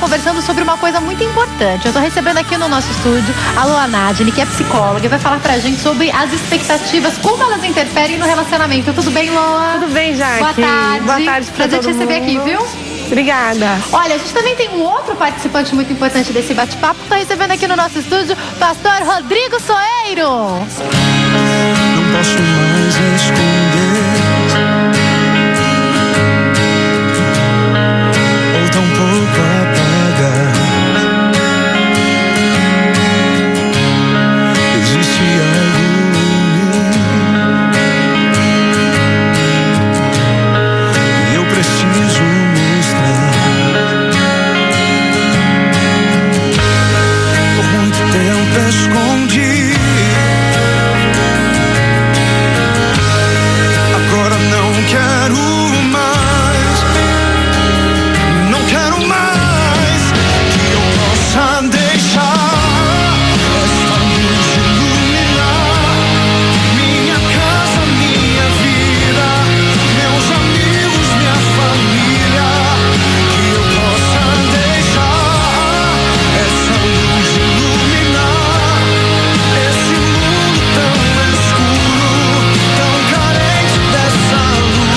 conversando sobre uma coisa muito importante. Eu tô recebendo aqui no nosso estúdio a Loa Nadine, que é psicóloga, e vai falar pra gente sobre as expectativas, como elas interferem no relacionamento. Tudo bem, Loa? Tudo bem, Jaque? Boa tarde. Boa tarde pra Prazer todo te receber mundo. aqui, viu? Obrigada. Olha, a gente também tem um outro participante muito importante desse bate-papo. Tá recebendo aqui no nosso estúdio Pastor Rodrigo Soeiro. Não posso mais esconder, ou tampouco apagar. Existe algo em mim e eu preciso mostrar. Por muito tempo escondi, agora não quero mais, não quero mais que eu possa deixar essa luz iluminar minha casa, minha vida, meus amigos, minha família. Que eu possa deixar essa luz iluminar esse mundo tão escuro, tão carente dessa luz.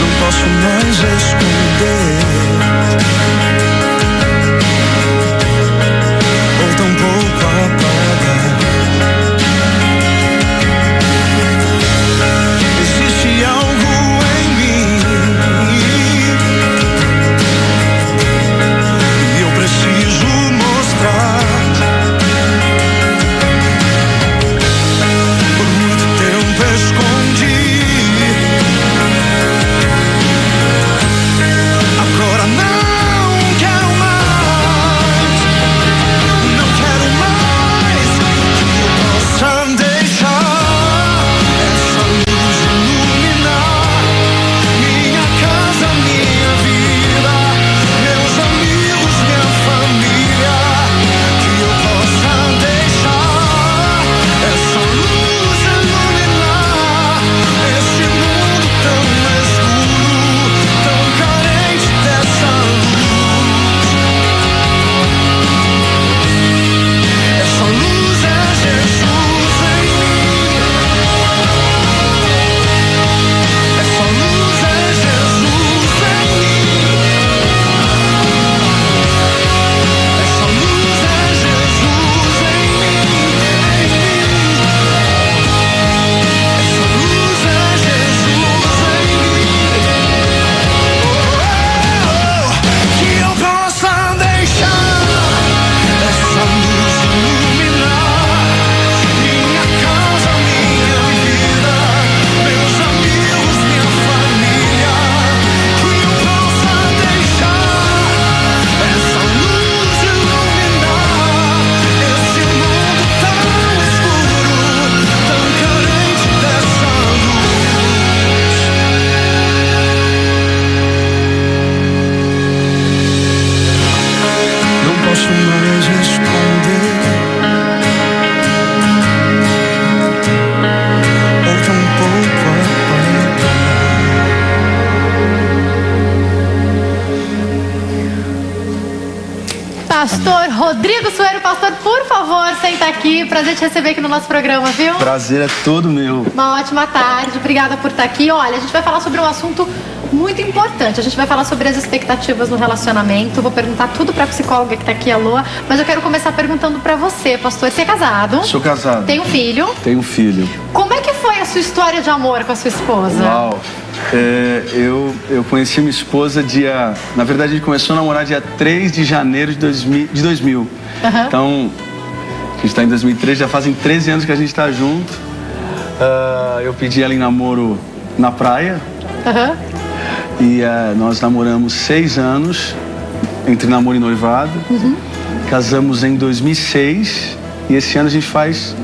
Não posso mais esconder, ou tampouco apagar. Existe algo em mim e eu preciso mostrar. Por muito tempo escondi, agora não quero mais, não quero mais que eu possa deixar essa luz iluminar minha casa, minha vida, meus amigos, minha família. Que eu possa deixar essa luz iluminar esse mundo tão escuro, tão carente dessa luz. Essa luz é Jesus em mim. Essa luz é Jesus em mim. Essa luz é Jesus em mim. Essa luz é Jesus em mim. Que eu possa deixar essa luz iluminar minha casa, minha vida, meus amigos, minha família. Que eu possa deixar essa luz iluminar esse mundo tão escuro, tão carente dessa luz. Não posso mais esconder, ou tampouco apagar. Pastor Rodrigo Soeiro. Pastor, por favor, senta aqui. Prazer te receber aqui no nosso programa, viu? Prazer é todo meu. Uma ótima tarde, obrigada por estar aqui. Olha, a gente vai falar sobre um assunto muito importante. A gente vai falar sobre as expectativas no relacionamento. Vou perguntar tudo pra psicóloga que tá aqui, a Loa. Mas eu quero começar perguntando pra você, pastor. Você é casado? Sou casado. Tem um filho? Tenho um filho. Como é que foi a sua história de amor com a sua esposa? Uau. Eu conheci minha esposa na verdade, a gente começou a namorar dia 3 de janeiro de 2000. Então, a gente está em 2003, já fazem 13 anos que a gente está junto. Eu pedi ela em namoro na praia. E nós namoramos 6 anos, entre namoro e noivado. Casamos em 2006 e esse ano a gente faz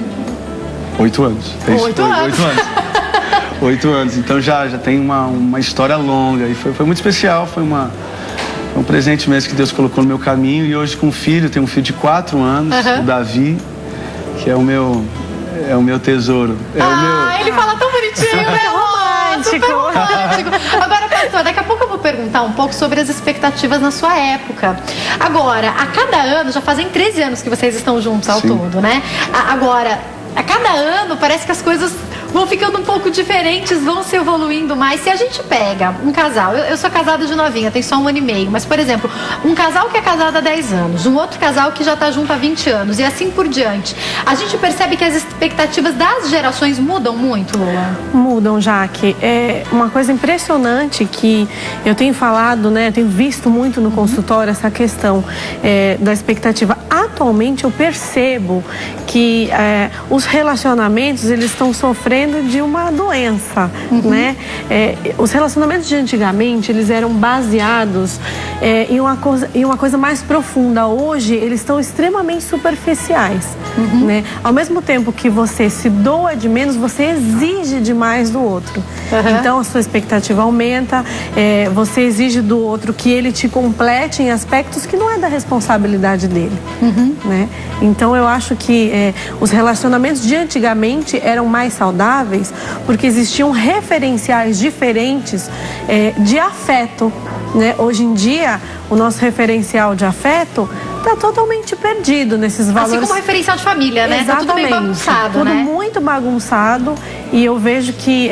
8 anos. 8 anos. 8 anos. 8 anos, então já tem uma história longa e foi muito especial, foi um presente mesmo que Deus colocou no meu caminho. E hoje com um filho, tenho um filho de 4 anos, o Davi, que é é o meu tesouro. Ele fala tão bonitinho, é romântico. Agora, pastor, daqui a pouco eu vou perguntar um pouco sobre as expectativas na sua época. Agora, a cada ano, já fazem 13 anos que vocês estão juntos ao todo, né? Agora, a cada ano parece que as coisas vão ficando um pouco diferentes, vão se evoluindo mais. Se a gente pega um casal, eu sou casada de novinha, tem só 1 ano e meio, mas, por exemplo, um casal que é casado há 10 anos, um outro casal que já está junto há 20 anos e assim por diante, a gente percebe que as expectativas das gerações mudam muito, Lua? Mudam, Jaque. É uma coisa impressionante que eu tenho falado, né, eu tenho visto muito no consultório essa questão da expectativa. Atualmente eu percebo que os relacionamentos, eles estão sofrendo de uma doença, né? Os relacionamentos de antigamente, eles eram baseados em uma coisa mais profunda. Hoje, eles estão extremamente superficiais, né? Ao mesmo tempo que você se doa de menos, você exige demais do outro. Então, a sua expectativa aumenta, você exige do outro que ele te complete em aspectos que não é da responsabilidade dele, né? Então, eu acho que os relacionamentos de antigamente eram mais saudáveis porque existiam referenciais diferentes de afeto, né? Hoje em dia, o nosso referencial de afeto está totalmente perdido nesses valores. Assim como referencial de família, né? Exatamente. Tá tudo bem bagunçado, tudo né? muito bagunçado, e eu vejo que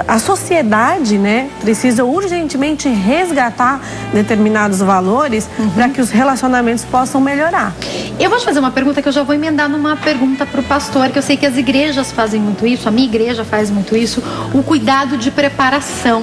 a sociedade, né, precisa urgentemente resgatar determinados valores para que os relacionamentos possam melhorar. Eu vou te fazer uma pergunta que eu já vou emendar numa pergunta para o pastor, que eu sei que as igrejas fazem muito isso, a minha igreja faz muito isso, o cuidado de preparação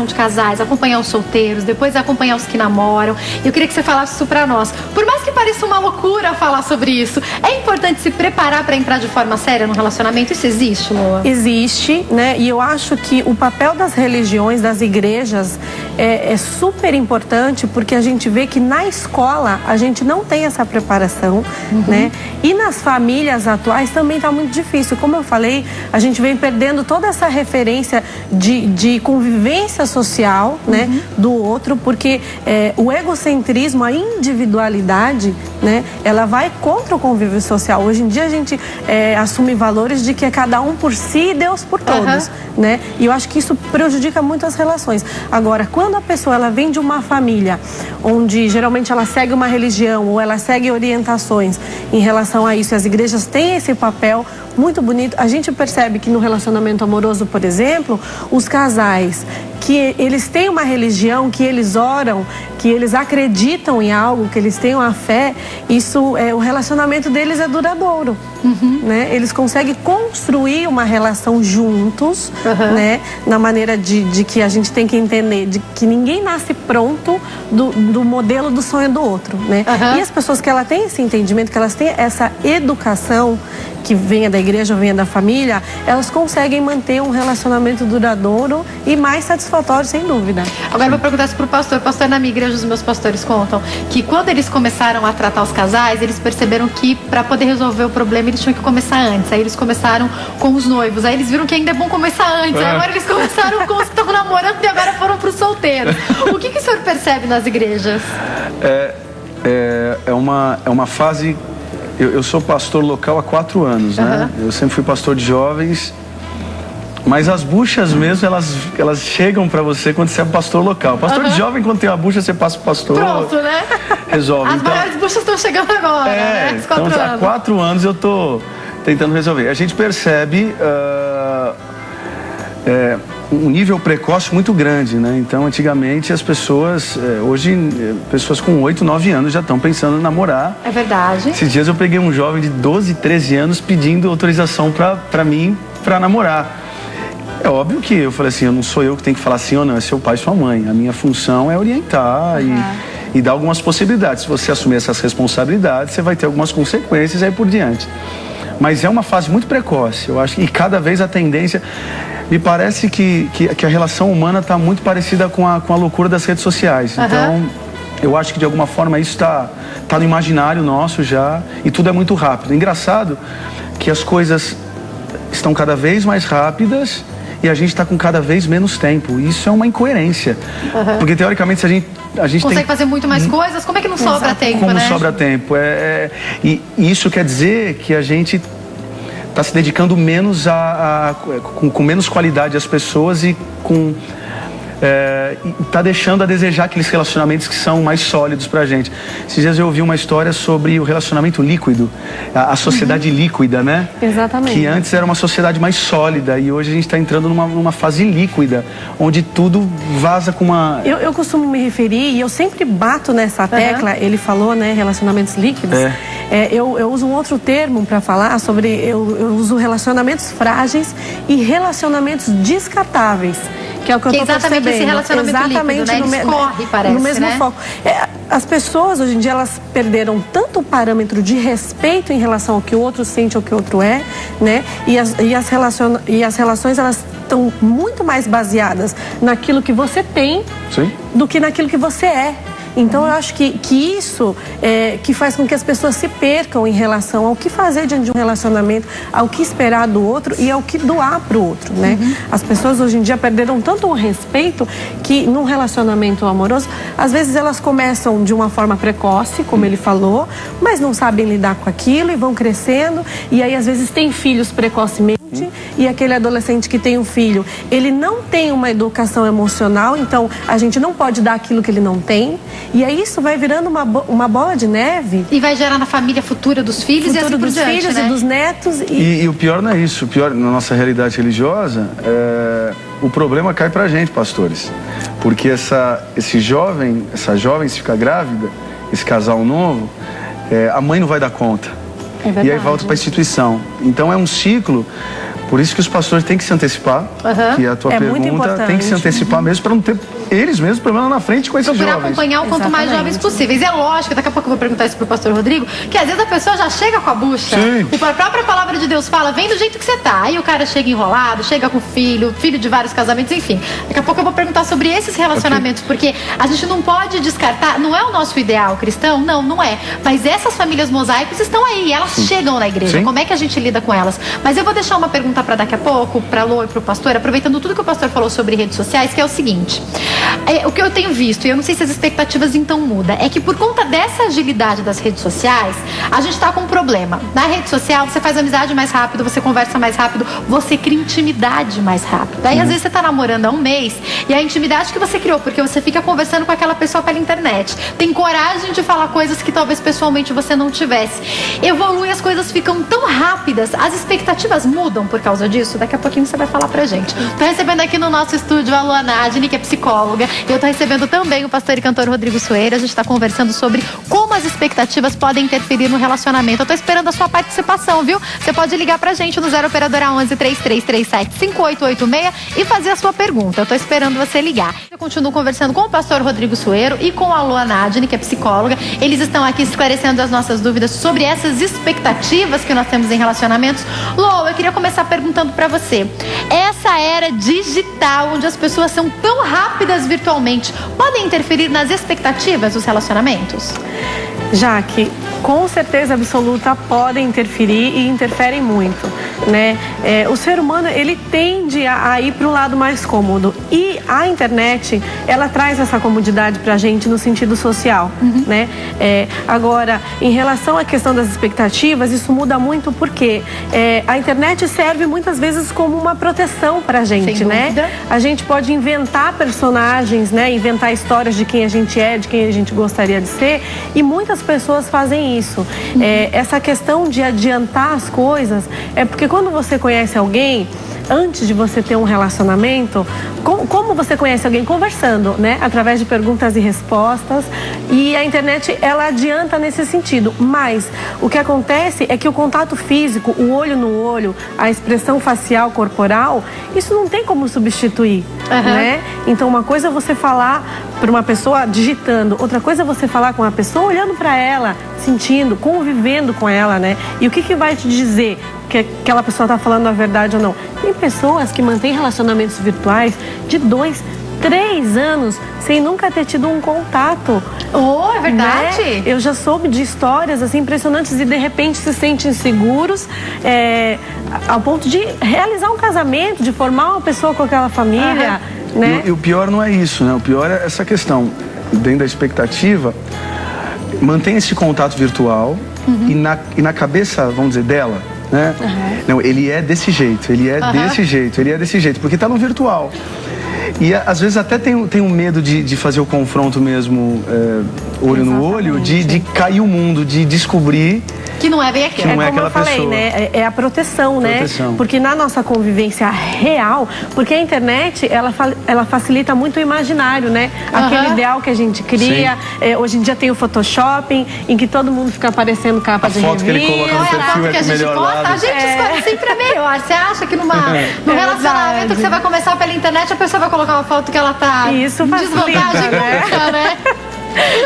de casais, acompanhar os solteiros, depois acompanhar os que namoram. Eu queria que você falasse isso para nós. Por mais que pareça uma loucura falar sobre isso, é importante se preparar para entrar de forma séria no relacionamento? Isso existe, Lua? Existe, né? E eu acho que o papel das religiões, das igrejas, é super importante, porque a gente vê que na escola a gente não tem essa preparação, né? E nas famílias atuais também está muito difícil. Como eu falei, a gente vem perdendo toda essa referência de convivência social, né, do outro, porque o egocentrismo, a individualidade, né, ela vai contra o convívio social. Hoje em dia a gente assume valores de que é cada um por si e Deus por todos, né? E eu acho que isso prejudica muito as relações. Agora, quando a pessoa ela vem de uma família onde geralmente ela segue uma religião ou ela segue orientações em relação a isso, e as igrejas têm esse papel muito bonito, a gente percebe que no relacionamento amoroso, por exemplo, os casais que eles têm uma religião, que eles oram, que eles acreditam em algo, que eles têm uma fé, isso o relacionamento deles é duradouro, né? Eles conseguem construir uma relação juntos, né? Na maneira de que a gente tem que entender de que ninguém nasce pronto do modelo do sonho do outro, né? E as pessoas que elas têm esse entendimento, que elas têm essa educação, que venha da igreja ou venha da família, elas conseguem manter um relacionamento duradouro e mais satisfatório, sem dúvida. Agora eu vou perguntar isso pro pastor. Pastor, na minha igreja, os meus pastores contam que quando eles começaram a tratar os casais, eles perceberam que para poder resolver o problema, eles tinham que começar antes. Aí eles começaram com os noivos. Aí eles viram que ainda é bom começar antes. Aí agora eles começaram com os que estão namorando e agora foram pros solteiros. O que o senhor percebe nas igrejas? É uma fase... Eu sou pastor local há 4 anos, né? Eu sempre fui pastor de jovens, mas as buchas mesmo, elas chegam pra você quando você é pastor local. Pastor de jovem, quando tem uma bucha, você passa pro pastor. Pronto, né? Resolve. As maiores buchas estão chegando agora, né? Então, há 4 anos eu tô tentando resolver. A gente percebe um nível precoce muito grande, né? Então, antigamente, as pessoas, hoje, pessoas com 8, 9 anos já estão pensando em namorar. É verdade. Esses dias eu peguei um jovem de 12, 13 anos pedindo autorização pra mim, pra namorar. É óbvio que eu falei assim, eu não sou eu que tenho que falar sim ou não, é seu pai e sua mãe. A minha função é orientar e dar algumas possibilidades. Se você assumir essas responsabilidades, você vai ter algumas consequências aí por diante. Mas é uma fase muito precoce, eu acho, e cada vez a tendência... Me parece que a relação humana está muito parecida com a loucura das redes sociais. Então, eu acho que de alguma forma isso está no imaginário nosso já, e tudo é muito rápido. Engraçado que as coisas estão cada vez mais rápidas e a gente está com cada vez menos tempo. Isso é uma incoerência. Porque, teoricamente, se a gente consegue fazer muito mais coisas, como é que não sobra tempo, como né? Como sobra tempo. E isso quer dizer que a gente tá se dedicando menos com menos qualidade às pessoas e tá deixando a desejar aqueles relacionamentos que são mais sólidos pra gente. Esses dias eu ouvi uma história sobre o relacionamento líquido, a sociedade líquida, né? Exatamente. Que antes era uma sociedade mais sólida e hoje a gente está entrando numa fase líquida, onde tudo vaza com uma... Eu costumo me referir, e eu sempre bato nessa tecla, ele falou, né, relacionamentos líquidos. Eu uso um outro termo para falar sobre, eu uso relacionamentos frágeis e relacionamentos descartáveis. Que é o que eu tô exatamente percebendo. Esse relacionamento líquido, né? Ele escorre, parece, no mesmo né? foco. As pessoas, hoje em dia, elas perderam tanto o parâmetro de respeito em relação ao que o outro sente, ao que o outro é, né? E as relações, elas estão muito mais baseadas naquilo que você tem do que naquilo que você é. Então, eu acho que isso que faz com que as pessoas se percam em relação ao que fazer diante de um relacionamento, ao que esperar do outro e ao que doar para o outro, né? As pessoas hoje em dia perderam tanto o respeito que num relacionamento amoroso, às vezes elas começam de uma forma precoce, como ele falou, mas não sabem lidar com aquilo e vão crescendo, e aí às vezes tem filhos precocemente, e aquele adolescente que tem um filho, ele não tem uma educação emocional, então a gente não pode dar aquilo que ele não tem. E aí isso vai virando uma bola de neve. E vai gerar na família futura dos filhos e assim por diante, filhos, né? E dos netos. E o pior não é isso. O pior, na nossa realidade religiosa, o problema cai pra gente, pastores. Porque essa jovem, se ficar grávida, esse casal novo, a mãe não vai dar conta. É verdade. E aí volta pra instituição. Então é um ciclo. Por isso que os pastores têm que se antecipar, que a tua pergunta tem que se antecipar mesmo, para não ter eles mesmos problema na frente com esses jovens. Procurar acompanhar o quanto mais jovens possíveis. É lógico, daqui a pouco eu vou perguntar isso pro pastor Rodrigo, que às vezes a pessoa já chega com a bucha. A própria palavra de Deus fala, vem do jeito que você tá. Aí o cara chega enrolado, chega com filho de vários casamentos, enfim. Daqui a pouco eu vou perguntar sobre esses relacionamentos, porque a gente não pode descartar, não é o nosso ideal cristão, não é. Mas essas famílias mosaicos estão aí, elas chegam na igreja. Como é que a gente lida com elas? Mas eu vou deixar uma pergunta para daqui a pouco, para Lô e para o pastor, aproveitando tudo que o pastor falou sobre redes sociais, que é o seguinte: o que eu tenho visto, e eu não sei se as expectativas então mudam, é que por conta dessa agilidade das redes sociais, a gente está com um problema. Na rede social, você faz amizade mais rápido, você conversa mais rápido, você cria intimidade mais rápido. Aí às vezes você está namorando há um mês, e a intimidade que você criou, porque você fica conversando com aquela pessoa pela internet, tem coragem de falar coisas que talvez pessoalmente você não tivesse. Evolui, as coisas ficam tão rápidas, as expectativas mudam por causa disso. Daqui a pouquinho você vai falar pra gente. Tô recebendo aqui no nosso estúdio a Luana Adni, que é psicóloga. Eu tô recebendo também o pastor e cantor Rodrigo Sueiro. A gente tá conversando sobre como as expectativas podem interferir no relacionamento. Eu tô esperando a sua participação, viu? Você pode ligar pra gente no 0 operadora 11 3337 5886 e fazer a sua pergunta. Eu tô esperando você ligar. Eu continuo conversando com o pastor Rodrigo Sueiro e com a Luana Adni, que é psicóloga. Eles estão aqui esclarecendo as nossas dúvidas sobre essas expectativas que nós temos em relacionamentos. Lô, eu queria começar perguntando pra você, essa era digital, onde as pessoas são tão rápidas virtualmente, podem interferir nas expectativas dos relacionamentos? Jaque, com certeza absoluta podem interferir e interferem muito, né? O ser humano, ele tende a ir para um lado mais cômodo, e a internet, ela traz essa comodidade pra gente no sentido social, né? Agora, em relação à questão das expectativas, isso muda muito porque a internet serve muitas vezes como uma proteção pra gente, né? A gente pode inventar personagens, né? Inventar histórias de quem a gente é, de quem a gente gostaria de ser, e muitas pessoas fazem isso. Essa questão de adiantar as coisas é porque quando você conhece alguém, antes de você ter um relacionamento, como você conhece alguém? Conversando, né? Através de perguntas e respostas, e a internet, ela adianta nesse sentido, mas o que acontece é que o contato físico, o olho no olho, a expressão facial, corporal, isso não tem como substituir, né? Então uma coisa é você falar para uma pessoa digitando, outra coisa é você falar com uma pessoa olhando para ela, sentindo, convivendo com ela, né? E o que vai te dizer que aquela pessoa está falando a verdade ou não? Tem pessoas que mantêm relacionamentos virtuais de 2, 3 anos sem nunca ter tido um contato. É verdade? Né? Eu já soube de histórias assim impressionantes e de repente se sentem seguros ao ponto de realizar um casamento, de formar uma pessoa com aquela família, né? E o pior não é isso, né? O pior é essa questão, dentro da expectativa, mantém esse contato virtual e na cabeça, vamos dizer, dela, né? Não, ele é desse jeito, ele é desse jeito, ele é desse jeito, porque tá no virtual. E às vezes até tem um medo de fazer o confronto mesmo, olho no olho, de cair o mundo, de descobrir que não é bem aquilo. Que não é como eu falei, pessoa. Né? É a proteção, né? Porque na nossa convivência real, porque a internet, ela facilita muito o imaginário, né? Aquele ideal que a gente cria. Hoje em dia tem o Photoshop, em que todo mundo fica aparecendo capa de revista. A foto que ele coloca no perfil é o melhor lado. A gente escolhe sempre a melhor. Você acha que num relacionamento que você vai começar pela internet, a pessoa vai colocar uma foto que ela tá em desvantagem, né?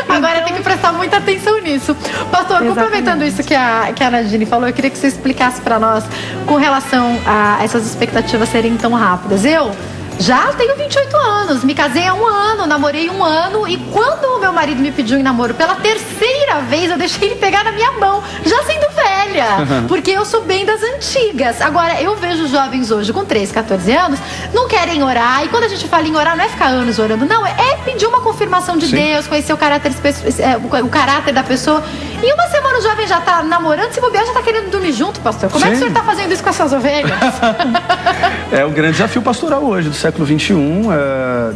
Agora tem que prestar muita atenção nisso. Pastor, complementando isso que a Nadine falou, eu queria que você explicasse para nós com relação a essas expectativas serem tão rápidas. Eu já tenho 28 anos, me casei há 1 ano, namorei 1 ano, e quando o meu marido me pediu em namoro pela 3ª vez, eu deixei ele pegar na minha mão, já sendo velha, porque eu sou bem das antigas. Agora, eu vejo jovens hoje com 13, 14 anos, não querem orar, e quando a gente fala em orar, não é ficar anos orando, não, é pedir uma confirmação de Deus, conhecer o caráter da pessoa. E 1 semana o jovem já tá namorando, se bobear, já tá querendo dormir junto, pastor. Como é que o senhor tá fazendo isso com as suas ovelhas? É o grande desafio pastoral hoje, do século XXI,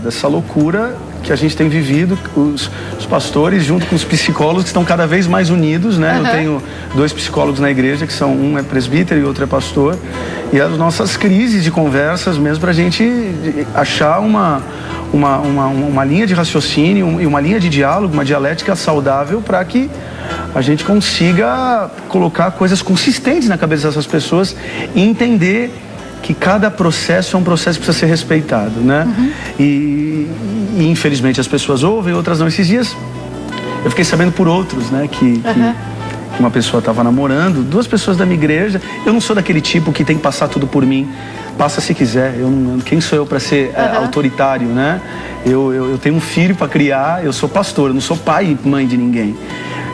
dessa loucura que a gente tem vivido, os pastores junto com os psicólogos que estão cada vez mais unidos, né? Eu tenho 2 psicólogos na igreja, que são, um é presbítero e outro é pastor, e as nossas crises de conversas mesmo pra gente achar uma linha de raciocínio e uma linha de diálogo, uma dialética saudável para que a gente consiga colocar coisas consistentes na cabeça dessas pessoas e entender que cada processo é um processo que precisa ser respeitado, né? E infelizmente as pessoas ouvem, outras não. Esses dias eu fiquei sabendo por outros, né, que uma pessoa estava namorando, 2 pessoas da minha igreja. Eu não sou daquele tipo que tem que passar tudo por mim. Passa se quiser. Quem sou eu para ser autoritário, né? Eu tenho um filho para criar, eu sou pastor, eu não sou pai e mãe de ninguém.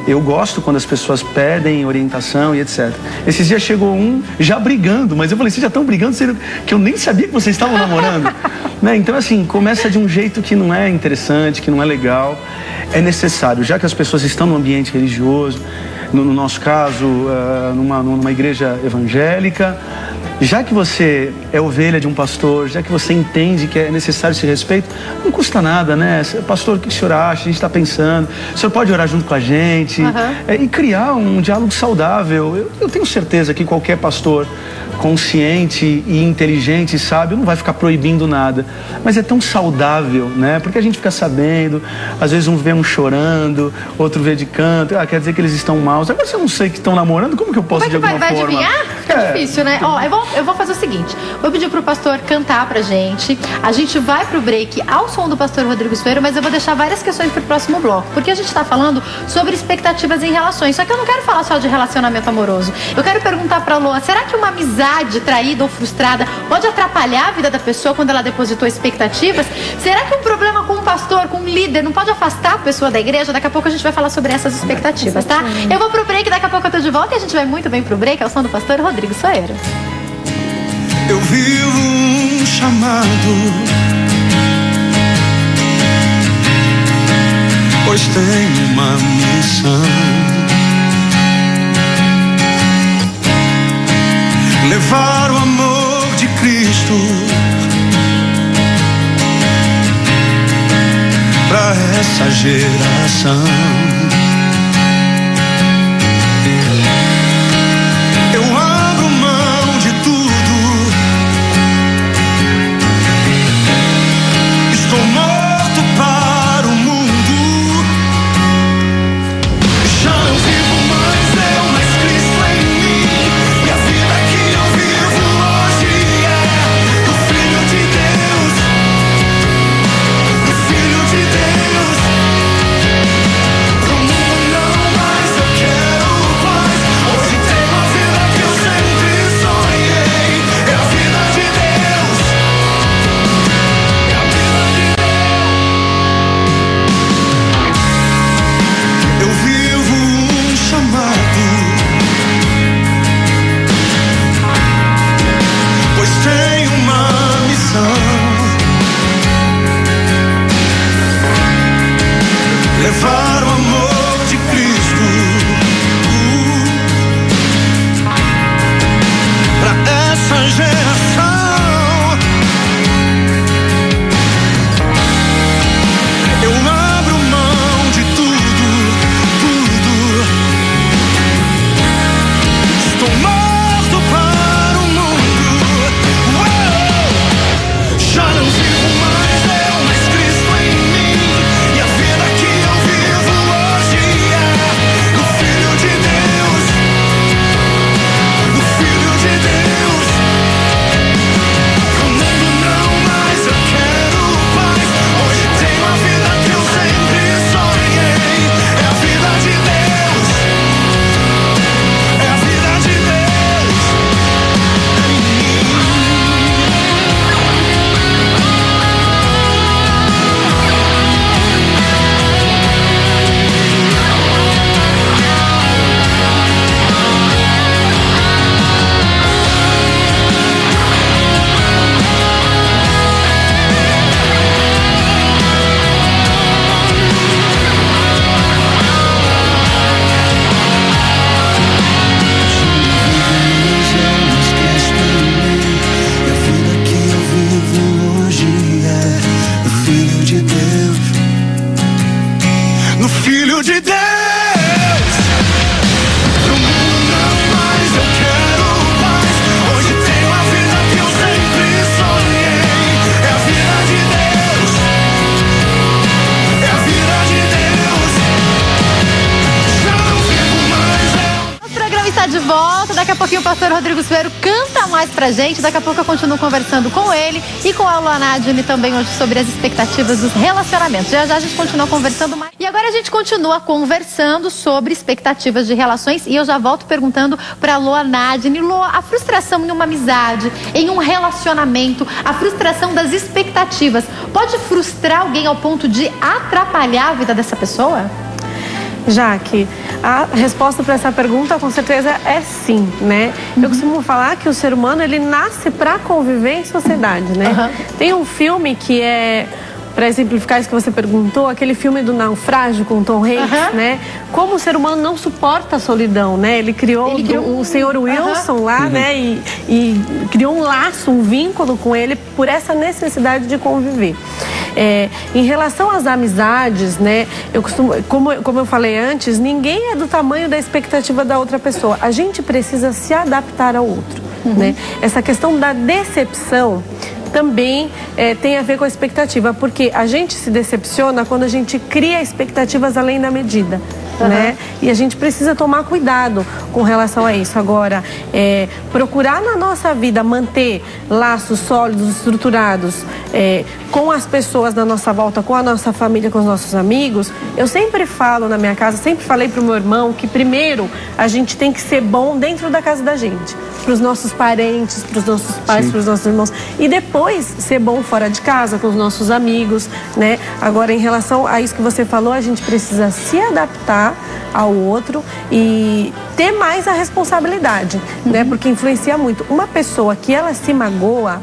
Eu gosto quando as pessoas pedem orientação e etc. Esses dias chegou um já brigando, mas eu falei, vocês já estão brigando, que eu nem sabia que vocês estavam namorando. Né? Então, assim, começa de um jeito que não é interessante, que não é legal. É necessário, já que as pessoas estão no ambiente religioso, no nosso caso, numa igreja evangélica, já que você é ovelha de um pastor, já que você entende que é necessário esse respeito, não custa nada, né? Pastor, o que o senhor acha? A gente está pensando. O senhor pode orar junto com a gente e criar um diálogo saudável. Eu tenho certeza que qualquer pastor consciente e inteligente, sábio, não vai ficar proibindo nada. Mas é tão saudável, né? Porque a gente fica sabendo, às vezes um vê um chorando, outro vê de canto, quer dizer que eles estão maus. Agora se eu não sei que estão namorando, como que eu posso de alguma forma? Vai adivinhar? Fica difícil, né? Ó, eu vou fazer o seguinte, vou pedir pro pastor cantar pra gente, a gente vai pro break ao som do pastor Rodrigo Soeiro, mas eu vou deixar várias questões pro próximo bloco, porque a gente tá falando sobre expectativas em relações, só que eu não quero falar só de relacionamento amoroso, eu quero perguntar pra Lua, será que uma amizade traída ou frustrada pode atrapalhar a vida da pessoa quando ela depositou expectativas? Será que um problema com um pastor, com um líder, não pode afastar a pessoa da igreja? Daqui a pouco a gente vai falar sobre essas expectativas, tá? Eu vou pro break, daqui a pouco eu tô de volta e a gente vai muito bem pro break, ao som do pastor Rodrigo Soeiro. Eu vivo um chamado, pois tenho uma missão: levar o amor de Cristo pra essa geração. Eu abro mão de tudo, estou morto para o mundo. Já não vivo mais eu, mas Cristo em mim. E a vida que eu vivo hoje é do Filho de Deus, do Filho de Deus. tá de volta. Daqui a pouquinho o pastor Rodrigo Silveiro canta mais pra gente. Daqui a pouco eu continuo conversando com ele e com a Lua Nadine também hoje sobre as expectativas dos relacionamentos. Já já a gente continua conversando mais. E agora a gente continua conversando sobre expectativas de relações e eu já volto perguntando pra Lua Nadine. Lua, a frustração em uma amizade, em um relacionamento, a frustração das expectativas, pode frustrar alguém ao ponto de atrapalhar a vida dessa pessoa? Jaque, a resposta para essa pergunta com certeza é sim, né? Eu costumo falar que o ser humano ele nasce para conviver em sociedade, né? Tem um filme que é, para exemplificar isso que você perguntou, aquele filme do Naufrágio com Tom Hanks, né? Como o ser humano não suporta a solidão, né? Ele criou o Sr. Wilson lá, né? E criou um laço, um vínculo com ele por essa necessidade de conviver. Em relação às amizades, né? Eu costumo, como eu falei antes, ninguém é do tamanho da expectativa da outra pessoa. A gente precisa se adaptar ao outro, né? Essa questão da decepção também tem a ver com a expectativa, porque a gente se decepciona quando a gente cria expectativas além da medida, né? E a gente precisa tomar cuidado com relação a isso. Agora, procurar na nossa vida manter laços sólidos, estruturados, com as pessoas da nossa volta, com a nossa família, com os nossos amigos. Eu sempre falo na minha casa, sempre falei pro meu irmão que primeiro a gente tem que ser bom dentro da casa da gente, para os nossos parentes, para os nossos pais, para os nossos irmãos, e depois ser bom fora de casa, com os nossos amigos, né? Agora, em relação a isso que você falou, a gente precisa se adaptar ao outro e ter mais a responsabilidade, né? Porque influencia muito. Uma pessoa que ela se magoa,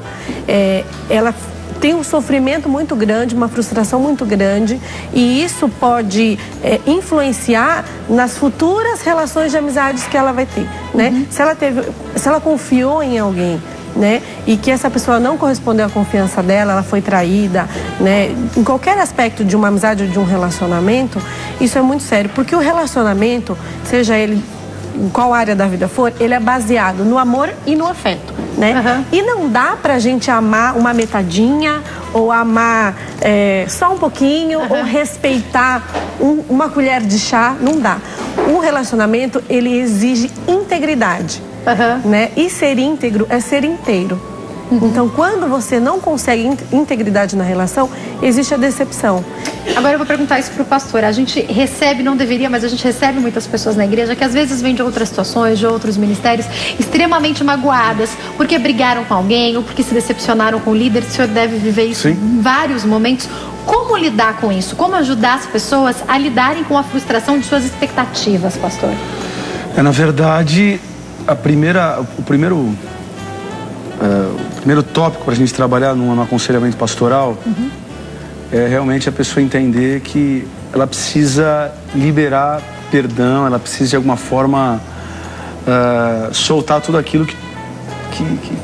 ela tem um sofrimento muito grande, uma frustração muito grande, e isso pode influenciar nas futuras relações de amizades que ela vai ter, né? Se ela confiou em alguém, né, e que essa pessoa não correspondeu à confiança dela, ela foi traída, né, em qualquer aspecto de uma amizade ou de um relacionamento, isso é muito sério, porque o relacionamento, seja ele em qual área da vida for, ele é baseado no amor e no afeto, né? E não dá pra gente amar uma metadinha ou amar só um pouquinho ou respeitar uma colher de chá, não dá. O relacionamento, ele exige integridade, né? E ser íntegro é ser inteiro. Então, quando você não consegue integridade na relação, existe a decepção. Agora eu vou perguntar isso pro pastor. A gente recebe, não deveria, mas a gente recebe muitas pessoas na igreja que às vezes vêm de outras situações, de outros ministérios, extremamente magoadas, porque brigaram com alguém ou porque se decepcionaram com o líder. O senhor deve viver isso em vários momentos. Como lidar com isso? Como ajudar as pessoas a lidarem com a frustração de suas expectativas, pastor? Na verdade, o primeiro tópico para a gente trabalhar no aconselhamento pastoral é realmente a pessoa entender que ela precisa liberar perdão, ela precisa de alguma forma soltar tudo aquilo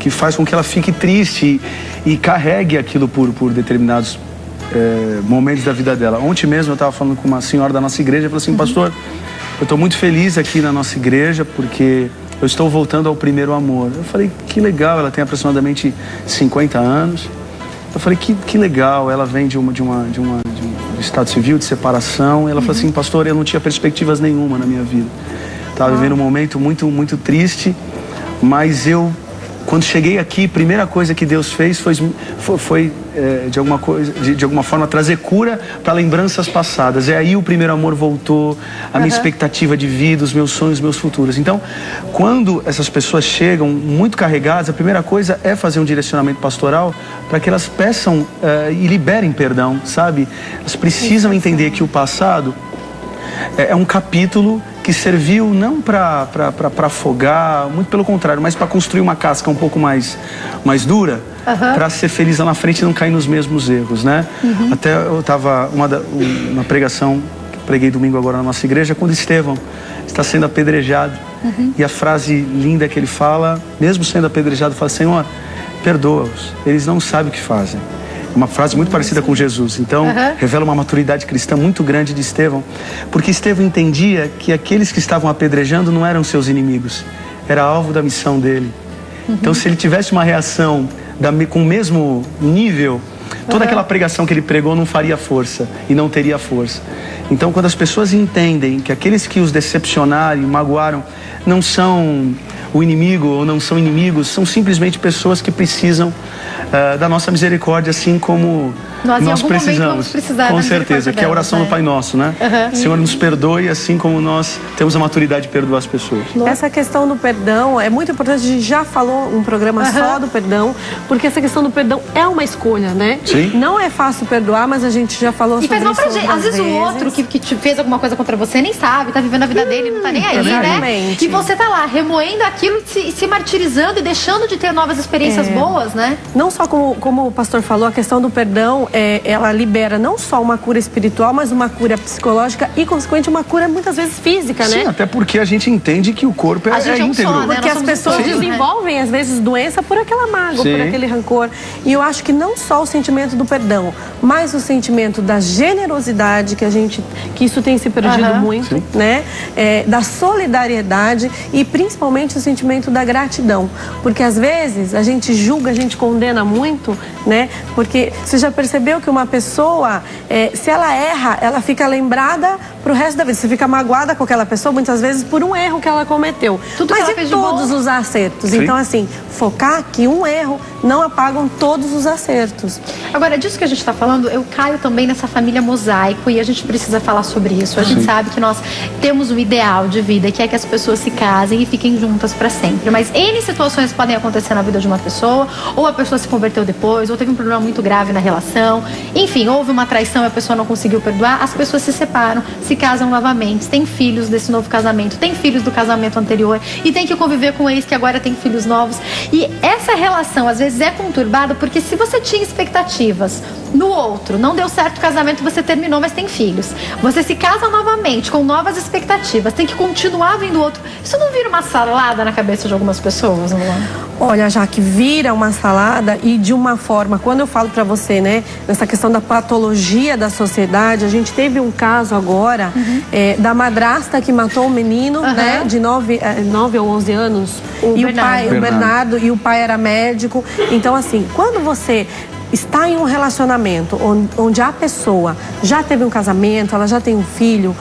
que faz com que ela fique triste e carregue aquilo por determinados momentos da vida dela. Ontem mesmo eu estava falando com uma senhora da nossa igreja e falou assim: pastor, eu estou muito feliz aqui na nossa igreja porque eu estou voltando ao primeiro amor. Eu falei, que legal, ela tem aproximadamente 50 anos. Eu falei, que legal, ela vem de um estado civil, de separação. E ela falou assim, pastor, eu não tinha perspectivas nenhuma na minha vida. Estava vivendo um momento muito, muito triste, mas quando cheguei aqui, a primeira coisa que Deus fez foi de alguma forma trazer cura para lembranças passadas. E aí o primeiro amor voltou, a minha expectativa de vida, os meus sonhos, os meus futuros. Então, quando essas pessoas chegam muito carregadas, a primeira coisa é fazer um direcionamento pastoral para que elas peçam e liberem perdão, sabe? Elas precisam entender que o passado é um capítulo que serviu não para afogar, muito pelo contrário, mas para construir uma casca um pouco mais dura, para ser feliz lá na frente e não cair nos mesmos erros, né? Até eu estava uma pregação que preguei domingo agora na nossa igreja, quando Estevão está sendo apedrejado, e a frase linda que ele fala, mesmo sendo apedrejado, fala: Senhor, perdoa-os, eles não sabem o que fazem. Uma frase muito parecida com Jesus. Então, revela uma maturidade cristã muito grande de Estevão. Porque Estevão entendia que aqueles que estavam apedrejando não eram seus inimigos. Era alvo da missão dele. Então, se ele tivesse uma reação com o mesmo nível Toda aquela pregação que ele pregou não faria força e não teria força. Então, quando as pessoas entendem que aqueles que os decepcionaram e magoaram não são o inimigo ou não são inimigos, são simplesmente pessoas que precisam da nossa misericórdia, assim como nós precisamos. Com certeza, que é a oração do Pai Nosso, né? Senhor, nos perdoe, assim como nós temos a maturidade de perdoar as pessoas. Essa questão do perdão é muito importante. A gente já falou um programa só do perdão, porque essa questão do perdão é uma escolha, né? Sim. Não é fácil perdoar, mas a gente já falou sobre isso. E faz mal pra gente. Às vezes o outro que te fez alguma coisa contra você nem sabe, tá vivendo a vida dele, não tá nem aí, né? E você tá lá remoendo aquilo, se martirizando e deixando de ter novas experiências boas, né? Não só como o pastor falou, a questão do perdão, ela libera não só uma cura espiritual, mas uma cura psicológica e, consequentemente, uma cura muitas vezes física, né? Sim, até porque a gente entende que o corpo é íntegro. Só, né? Porque as pessoas desenvolvem, às vezes, doença por aquela mágoa, por aquele rancor. E eu acho que não só o sentimento do perdão, mas o sentimento da generosidade, que isso tem se perdido muito, né? Da solidariedade e, principalmente, o sentimento da gratidão. Porque, às vezes, a gente julga, a gente condena muito, né? Porque você já percebeu que uma pessoa, se ela erra, ela fica lembrada pro resto da vida. Você fica magoada com aquela pessoa, muitas vezes, por um erro que ela cometeu. Mas e todos os acertos? Sim. Então, assim, focar que um erro não apagam todos os acertos. Agora, disso que a gente está falando, eu caio também nessa família mosaico e a gente precisa falar sobre isso. A gente sabe que nós temos um ideal de vida, que é que as pessoas se casem e fiquem juntas para sempre. Mas N situações podem acontecer na vida de uma pessoa, ou a pessoa se converteu depois, ou teve um problema muito grave na relação. Enfim, houve uma traição e a pessoa não conseguiu perdoar, as pessoas se separam, se casam novamente, têm filhos desse novo casamento, têm filhos do casamento anterior e tem que conviver com o ex que agora tem filhos novos. E essa relação, às vezes, é conturbada porque se você tinha expectativas no outro, não deu certo o casamento, você terminou, mas tem filhos. Você se casa novamente com novas expectativas, tem que continuar vendo o outro. Isso não vira uma salada na cabeça de algumas pessoas, não é? Olha, Jaque, vira uma salada e de uma forma, quando eu falo pra você, né, nessa questão da patologia da sociedade, a gente teve um caso agora da madrasta que matou o menino, né, de 9 ou 11 anos. E o Bernardo, e o pai era médico. Então, assim, quando você está em um relacionamento onde a pessoa já teve um casamento, ela já tem um filho,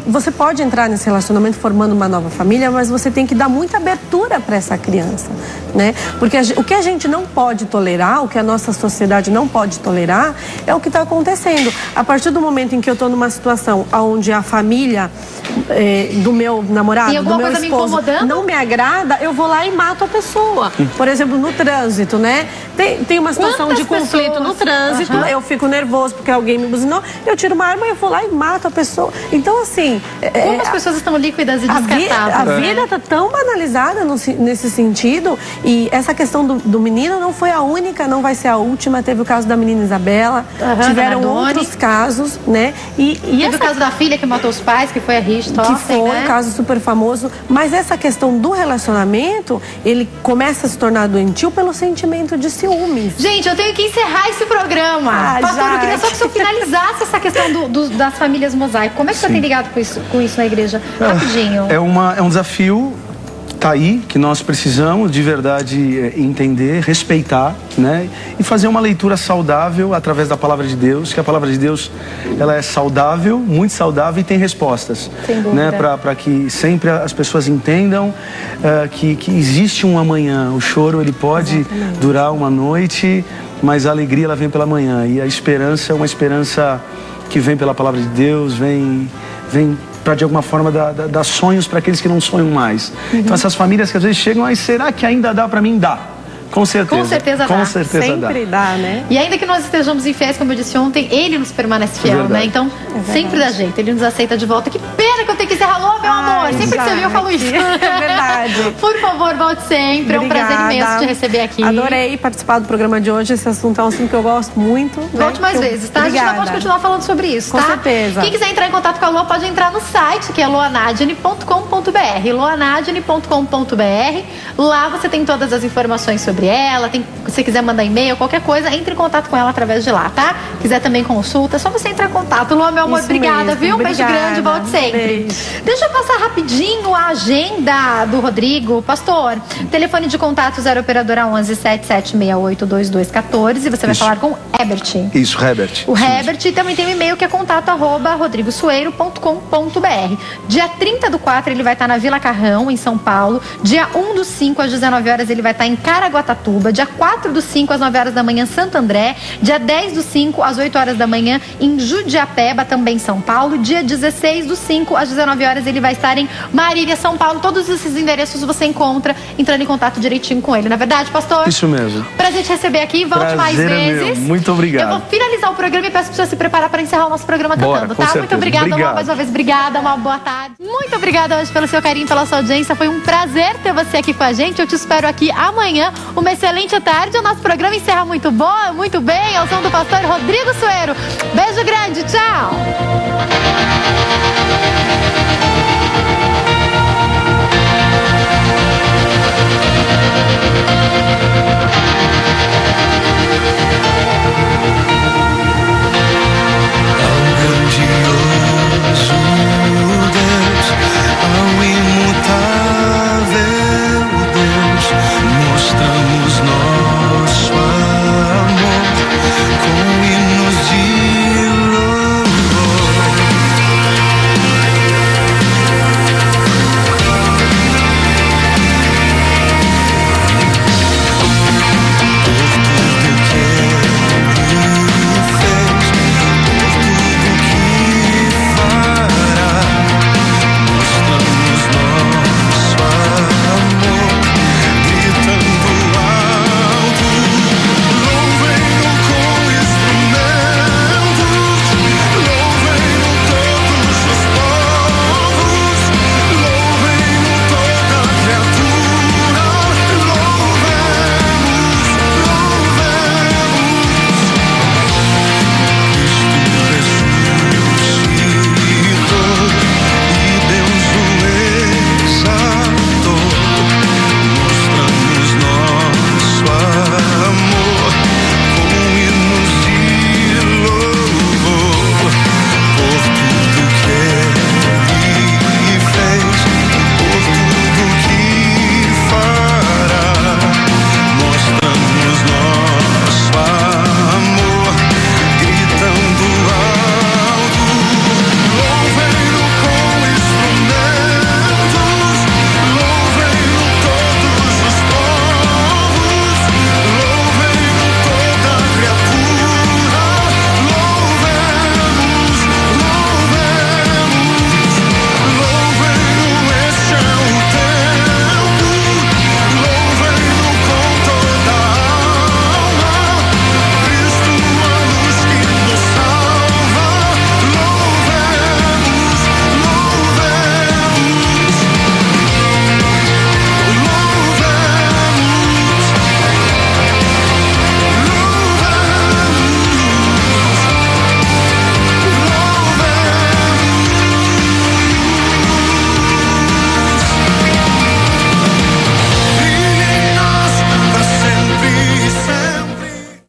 você pode entrar nesse relacionamento formando uma nova família, mas você tem que dar muita abertura para essa criança, né? Porque o que a gente não pode tolerar, o que a nossa sociedade não pode tolerar, é o que está acontecendo. A partir do momento em que eu estou numa situação onde a família do meu namorado, do meu esposo, não me agrada, eu vou lá e mato a pessoa. Por exemplo, no trânsito, né? Tem uma situação de conflito no trânsito, eu fico nervoso porque alguém me buzinou, eu tiro uma arma e eu vou lá e mato a pessoa. Então, assim... Como as pessoas estão líquidas e descartáveis. A vida está tão banalizada nesse sentido, e essa questão do menino não foi a única, não vai ser a última. Teve o caso da menina Isabela, tiveram outros casos, né? Teve o caso da filha que matou os pais, que foi a Richthofen, que foi um caso super famoso. Mas essa questão do relacionamento, ele começa a se tornar doentio pelo sentimento de ciúmes. Gente, eu tenho que encerrar esse programa. Pastor, eu queria só que o senhor finalizasse essa questão das famílias mosaico. Como é que o senhor tem ligado com isso na igreja? Rapidinho. É um desafio, tá aí, que nós precisamos de verdade entender, respeitar, né? E fazer uma leitura saudável através da palavra de Deus, que a palavra de Deus, ela é saudável, muito saudável e tem respostas, né? Para que sempre as pessoas entendam que existe um amanhã. O choro, ele pode durar uma noite, mas a alegria, ela vem pela manhã. E a esperança é uma esperança que vem pela palavra de Deus, vem para de alguma forma dar sonhos para aqueles que não sonham mais. Então essas famílias que às vezes chegam, aí será que ainda dá para mim? Dá. Com certeza. Com certeza dá. Com certeza sempre dá, né? E ainda que nós estejamos infiéis, como eu disse ontem, Ele nos permanece fiel, né? Então, sempre dá jeito. Ele nos aceita de volta. Que pena que eu tenho que encerrar. Alô, meu amor. Sempre que você viu, eu falo isso. É verdade. Por favor, volte sempre. É um prazer imenso te receber aqui. Adorei participar do programa de hoje. Esse assunto é um assunto que eu gosto muito. Volte mais vezes, tá? Obrigada. A gente pode continuar falando sobre isso, tá? Com certeza. Quem quiser entrar em contato com a Lua, pode entrar no site, que é loanadjane.com.br. loanadjane.com.br. Lá você tem todas as informações sobre ela, se você quiser mandar e-mail, qualquer coisa, entre em contato com ela através de lá, tá? Quiser também consulta, é só você entrar em contato. Lua, meu amor, obrigada, viu? Um beijo grande, volte sempre. Beijo. Deixa eu passar rapidinho certinho a agenda do Rodrigo. Pastor, telefone de contato 0 operadora 11 7768 2214. Você vai falar com o Herbert. Isso, Herbert. O Herbert, e também tem um e-mail que é contato@rodrigosueiro.com.br. Dia 30/4 ele vai estar na Vila Carrão, em São Paulo. Dia 1/5 às 19 horas ele vai estar em Caraguatatuba. Dia 4/5 às 9 horas da manhã, Santo André. Dia 10/5 às 8 horas da manhã em Judiapeba, também São Paulo. Dia 16/5 às 19 horas ele vai estar em Marília, São Paulo. Todos esses endereços você encontra entrando em contato direitinho com ele. Na verdade, pastor? Isso mesmo. Prazer te receber aqui. Volte mais vezes. Muito obrigado. Eu vou finalizar o programa e peço para você se preparar para encerrar o nosso programa cantando, tá? Certeza. Muito obrigada, Obrigado. mais uma vez. Obrigada, uma boa tarde. Muito obrigada hoje pelo seu carinho, pela sua audiência. Foi um prazer ter você aqui com a gente. Eu te espero aqui amanhã. Uma excelente tarde. O nosso programa encerra muito bom, muito bem, ao som do pastor Rodrigo Sueiro. Beijo grande, tchau!